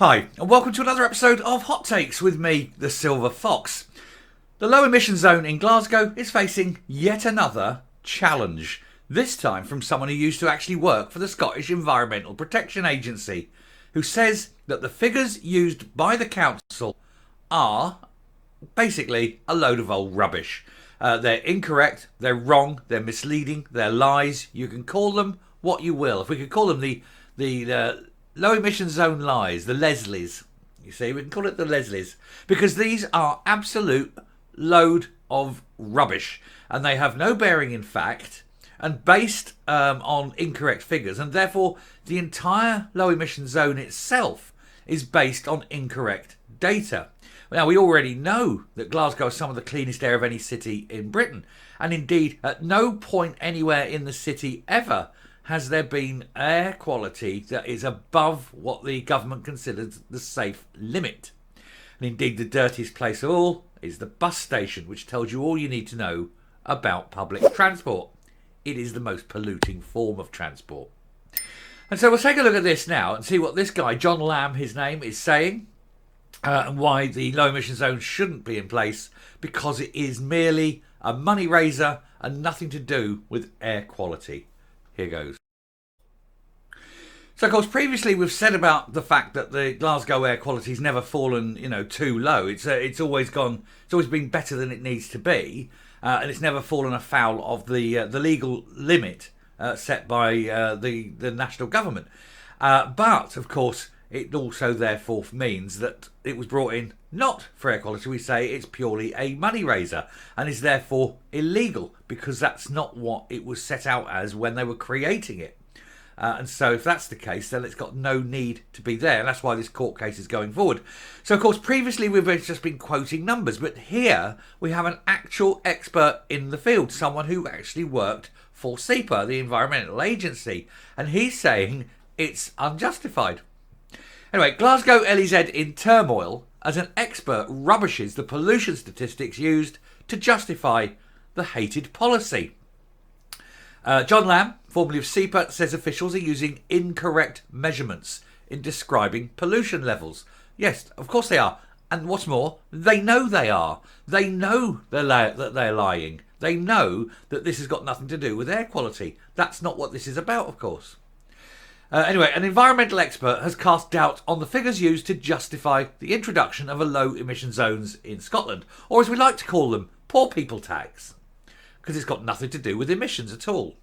Hi, and welcome to another episode of Hot Takes with me, the Silver Fox. The Low Emission Zone in Glasgow is facing yet another challenge, this time from someone who used to actually work for the Scottish Environmental Protection Agency, who says that the figures used by the council are basically a load of old rubbish. They're incorrect, they're wrong, they're misleading, they're lies. You can call them what you will. If we could call them the Low Emission Zone lies, the Leslies. You see, we can call it the Leslies because these are absolute load of rubbish and they have no bearing in fact and based on incorrect figures, and therefore the entire low emission zone itself is based on incorrect data. Now, we already know that Glasgow is some of the cleanest air of any city in Britain, and indeed at no point anywhere in the city ever has there been air quality that is above what the government considers the safe limit. And indeed, the dirtiest place of all is the bus station, which tells you all you need to know about public transport. It is the most polluting form of transport. And so we'll take a look at this now and see what this guy, John Lamb, his name, is saying, and why the low emission zone shouldn't be in place, because it is merely a money raiser and nothing to do with air quality. Here goes. So, of course, previously we've said about the fact that the Glasgow air quality's never fallen, too low. It's always been better than it needs to be, and it's never fallen afoul of the legal limit set by the national government. But, of course, it also therefore means that it was brought in not for air quality. We say it's purely a money raiser and is therefore illegal because that's not what it was set out as when they were creating it. And so if that's the case, then it's got no need to be there. And that's why this court case is going forward. So, of course, previously we've just been quoting numbers. But here we have an actual expert in the field, someone who actually worked for SEPA, the environmental agency. And he's saying it's unjustified. Anyway, Glasgow LEZ in turmoil as an expert rubbishes the pollution statistics used to justify the hated policy. John Lamb, formerly of SEPA, says officials are using incorrect measurements in describing pollution levels. Yes, of course they are. And what's more, they know they are. They know that they're lying. They know that this has got nothing to do with air quality. That's not what this is about, of course. Anyway, an environmental expert has cast doubt on the figures used to justify the introduction of a low emission zones in Scotland, or as we like to call them, poor people tax, because it's got nothing to do with emissions at all.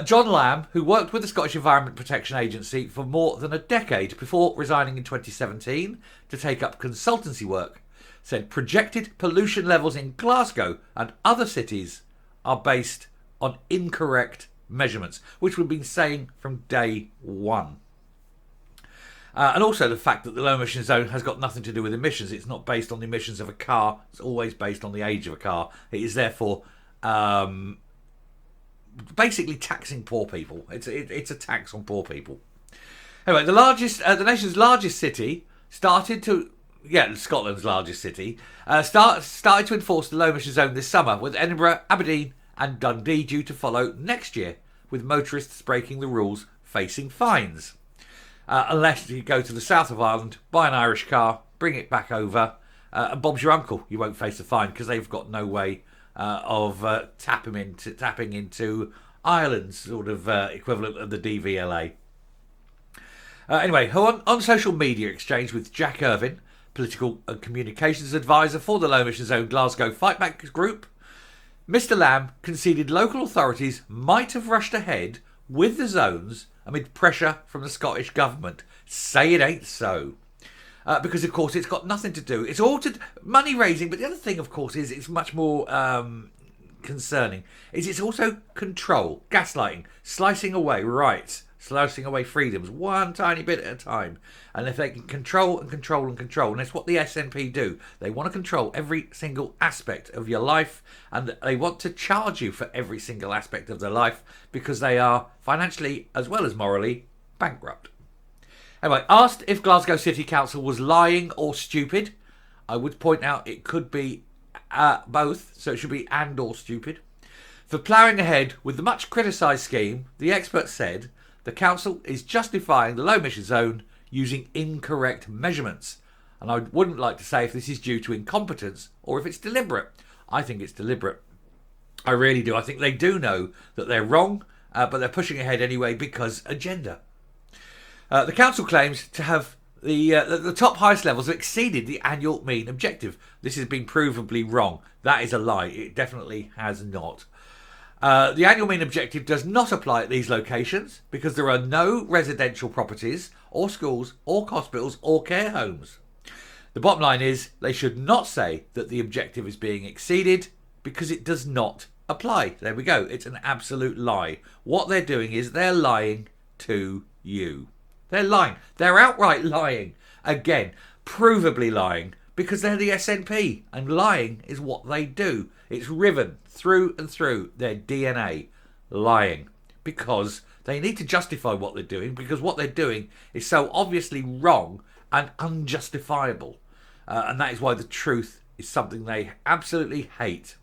John Lamb, who worked with the Scottish Environment Protection Agency for more than a decade before resigning in 2017 to take up consultancy work, said projected pollution levels in Glasgow and other cities are based on incorrect measurements, which we've been saying from day one. And also the fact that the low emission zone has got nothing to do with emissions. It's not based on the emissions of a car. It's always based on the age of a car. It is therefore basically taxing poor people. It's a tax on poor people. Anyway, the nation's largest city Scotland's largest city started to enforce the low emission zone this summer, with Edinburgh, Aberdeen and Dundee due to follow next year, with motorists breaking the rules facing fines. Unless you go to the south of Ireland, buy an Irish car, bring it back over, and Bob's your uncle. You won't face a fine because they've got no way of tapping into Ireland's sort of equivalent of the DVLA. Anyway, on social media exchange with Jack Irvine, political and communications advisor for the Low Emission Zone Glasgow Fightback Group, Mr. Lamb conceded local authorities might have rushed ahead with the zones amid pressure from the Scottish Government. Say it ain't so. Because, of course, it's got nothing to do. It's all to money raising, but the other thing, of course, is it's much more concerning. It's also control, gaslighting, slicing away rights, slicing away freedoms, one tiny bit at a time. And if they can control and control and control, and that's what the SNP do. They want to control every single aspect of your life, and they want to charge you for every single aspect of their life because they are financially as well as morally bankrupt. Anyway, asked if Glasgow City Council was lying or stupid, I would point out it could be both, so it should be and or stupid. For ploughing ahead with the much criticised scheme, the expert said the council is justifying the low emission zone using incorrect measurements. And I wouldn't like to say if this is due to incompetence or if it's deliberate. I think it's deliberate. I really do. I think they do know that they're wrong, but they're pushing ahead anyway because agenda. The council claims to have the top highest levels have exceeded the annual mean objective. This has been provably wrong. That is a lie. It definitely has not. The annual mean objective does not apply at these locations because there are no residential properties or schools or hospitals or care homes. The bottom line is they should not say that the objective is being exceeded because it does not apply. There we go. It's an absolute lie. What they're doing is they're lying to you. They're lying. They're outright lying. Again, provably lying because they're the SNP and lying is what they do. It's riven through and through their DNA. Lying. Because they need to justify what they're doing because what they're doing is so obviously wrong and unjustifiable. And that is why the truth is something they absolutely hate.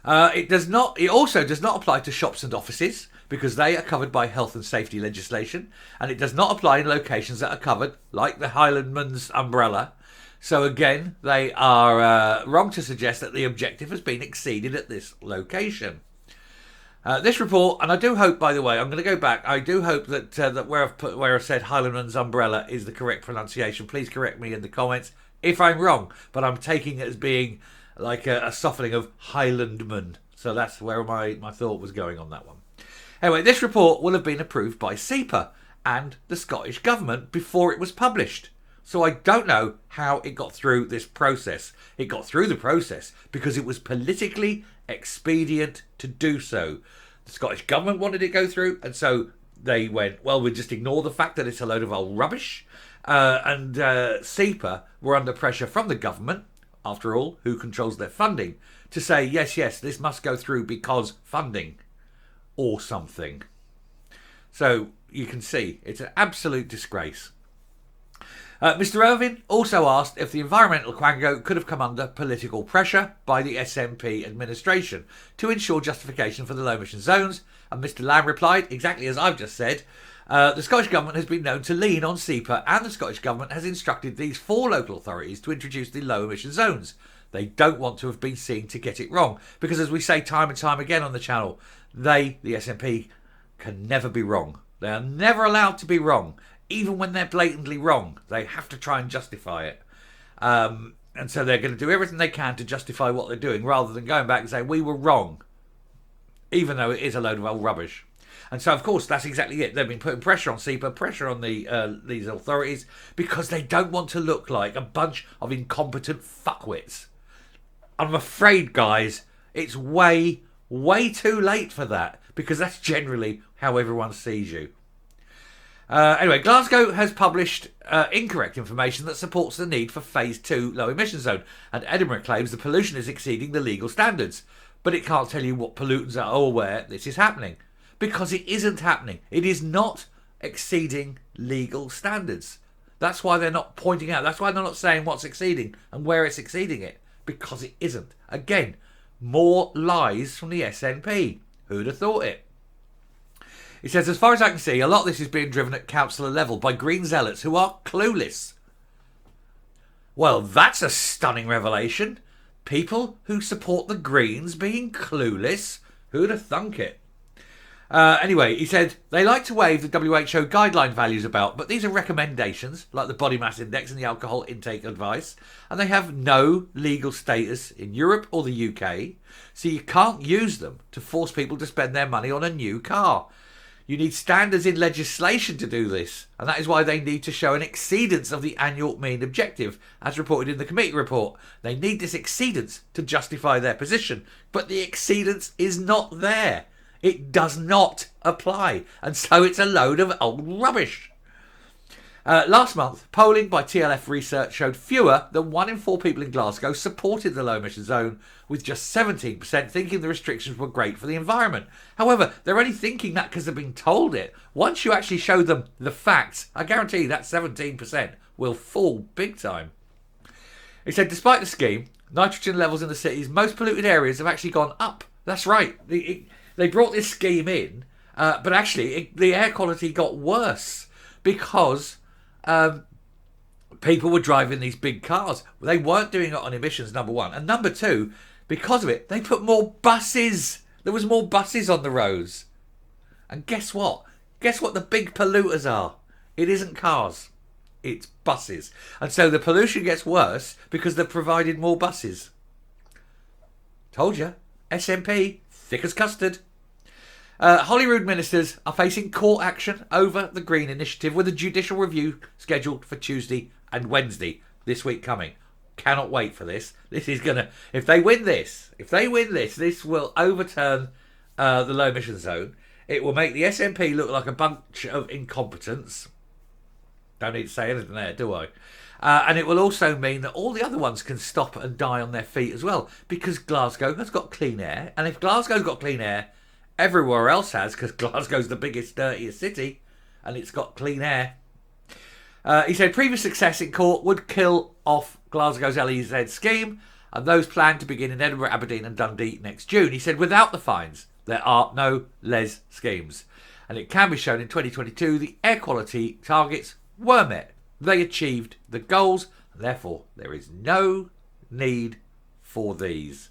It also does not apply to shops and offices because they are covered by health and safety legislation, and it does not apply in locations that are covered, like the Highlandman's umbrella. So again, they are wrong to suggest that the objective has been exceeded at this location. This report, and I do hope, by the way, I'm going to go back. I do hope that where I've said Highlandman's umbrella is the correct pronunciation. Please correct me in the comments if I'm wrong, but I'm taking it as being like a softening of Highlandman. So that's where my thought was going on that one. Anyway, this report will have been approved by SEPA and the Scottish Government before it was published. So I don't know how it got through this process. It got through the process because it was politically expedient to do so. The Scottish Government wanted it to go through, and so they went, well, we'll just ignore the fact that it's a load of old rubbish. And SEPA were under pressure from the government, after all, who controls their funding, to say, yes, this must go through because funding or something. So you can see it's an absolute disgrace. Mr. Irvine also asked if the environmental quango could have come under political pressure by the SNP administration to ensure justification for the low emission zones, and Mr. Lamb replied, exactly as I've just said, the Scottish Government has been known to lean on SEPA, and the Scottish Government has instructed these 4 local authorities to introduce the low emission zones. They don't want to have been seen to get it wrong, because as we say time and time again on the channel, they, the SNP, can never be wrong. They are never allowed to be wrong. Even when they're blatantly wrong, they have to try and justify it. And so they're going to do everything they can to justify what they're doing, rather than going back and say, we were wrong, even though it is a load of old rubbish. And so, of course, that's exactly it. They've been putting pressure on SEPA, pressure on these authorities, because they don't want to look like a bunch of incompetent fuckwits. I'm afraid, guys, it's way, way too late for that, because that's generally how everyone sees you. Anyway, Glasgow has published incorrect information that supports the need for Phase 2 low emission zone, and Edinburgh claims the pollution is exceeding the legal standards, but it can't tell you what pollutants are or where this is happening, because it isn't happening. It is not exceeding legal standards. That's why they're not pointing out. That's why they're not saying what's exceeding and where it's exceeding it, because it isn't. Again, more lies from the SNP. Who'd have thought it? He says, as far as I can see, a lot of this is being driven at councillor level by Green zealots who are clueless. Well, that's a stunning revelation. People who support the Greens being clueless. Who'd have thunk it? Anyway, he said, they like to wave the WHO guideline values about, but these are recommendations, like the body mass index and the alcohol intake advice, and they have no legal status in Europe or the UK, so you can't use them to force people to spend their money on a new car. You need standards in legislation to do this, and that is why they need to show an exceedance of the annual mean objective, as reported in the committee report. They need this exceedance to justify their position, but the exceedance is not there. It does not apply, and so it's a load of old rubbish. Last month, polling by TLF Research showed fewer than 1 in 4 people in Glasgow supported the low emission zone, with just 17% thinking the restrictions were great for the environment. However, they're only thinking that because they've been told it. Once you actually show them the facts, I guarantee that 17% will fall big time. He said, despite the scheme, nitrogen levels in the city's most polluted areas have actually gone up. That's right. They brought this scheme in, but actually the air quality got worse. because people were driving these big cars. They weren't doing it on emissions, number one. And number two, because of it, they put more buses. There was more buses on the roads. And guess what? Guess what the big polluters are? It isn't cars. It's buses. And so the pollution gets worse because they've provided more buses. Told you. SNP, thick as custard. Holyrood ministers are facing court action over the Green Initiative with a judicial review scheduled for Tuesday and Wednesday this week coming. Cannot wait for this. This is going to... If they win this, this will overturn the low emission zone. It will make the SNP look like a bunch of incompetents. Don't need to say anything there, do I? And it will also mean that all the other ones can stop and die on their feet as well, because Glasgow has got clean air. And if Glasgow's got clean air, everywhere else has, because Glasgow's the biggest, dirtiest city, and it's got clean air. He said previous success in court would kill off Glasgow's LEZ scheme, and those planned to begin in Edinburgh, Aberdeen and Dundee next June. He said without the fines, there are no LEZ schemes. And it can be shown in 2022 the air quality targets were met. They achieved the goals, and therefore there is no need for these.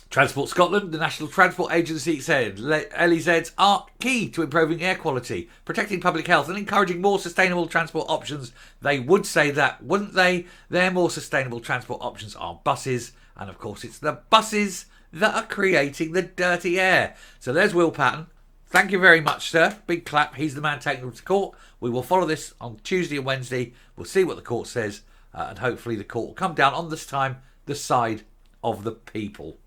Transport Scotland, the National Transport Agency, said LEZs are key to improving air quality, protecting public health and encouraging more sustainable transport options. They would say that, wouldn't they? Their more sustainable transport options are buses, and of course it's the buses that are creating the dirty air. So there's Will Patton. Thank you very much, sir. Big clap. He's the man taking them to court. We will follow this on Tuesday and Wednesday. We'll see what the court says, and hopefully the court will come down on this time the side of the people.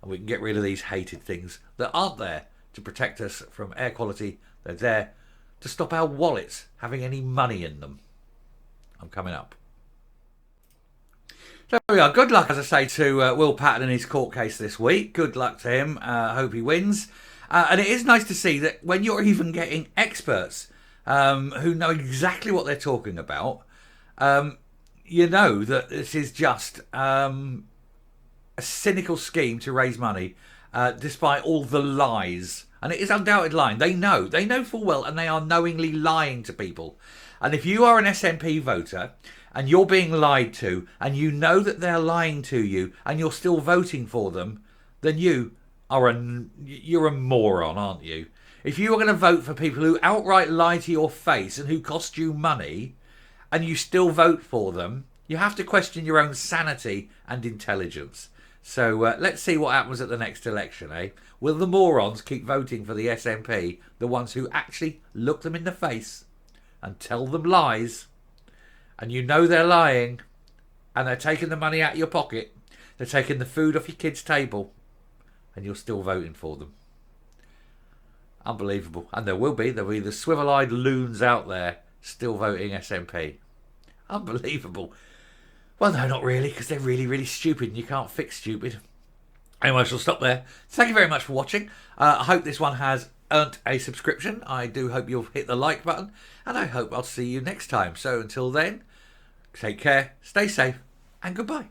And we can get rid of these hated things that aren't there to protect us from air quality. They're there to stop our wallets having any money in them. I'm coming up. So there we are. Good luck, as I say, to Will Patton in his court case this week. Good luck to him. Hope he wins. And it is nice to see that when you're even getting experts who know exactly what they're talking about, you know that this is just... a cynical scheme to raise money, despite all the lies. And it is undoubted lying. They know full well, and they are knowingly lying to people. And if you are an SNP voter and you're being lied to, and you know that they're lying to you, and you're still voting for them, then you're a moron, aren't you? If you are going to vote for people who outright lie to your face and who cost you money, and you still vote for them, you have to question your own sanity and intelligence. So let's see what happens at the next election, eh? Will the morons keep voting for the SNP, the ones who actually look them in the face and tell them lies, and you know they're lying, and they're taking the money out of your pocket, they're taking the food off your kid's table, and you're still voting for them? Unbelievable. And there'll be the swivel-eyed loons out there still voting SNP. Unbelievable. Well, no, not really, because they're really, really stupid, and you can't fix stupid. Anyway, I shall stop there. Thank you very much for watching. I hope this one has earned a subscription. I do hope you'll hit the like button, and I hope I'll see you next time. So until then, take care, stay safe, and goodbye.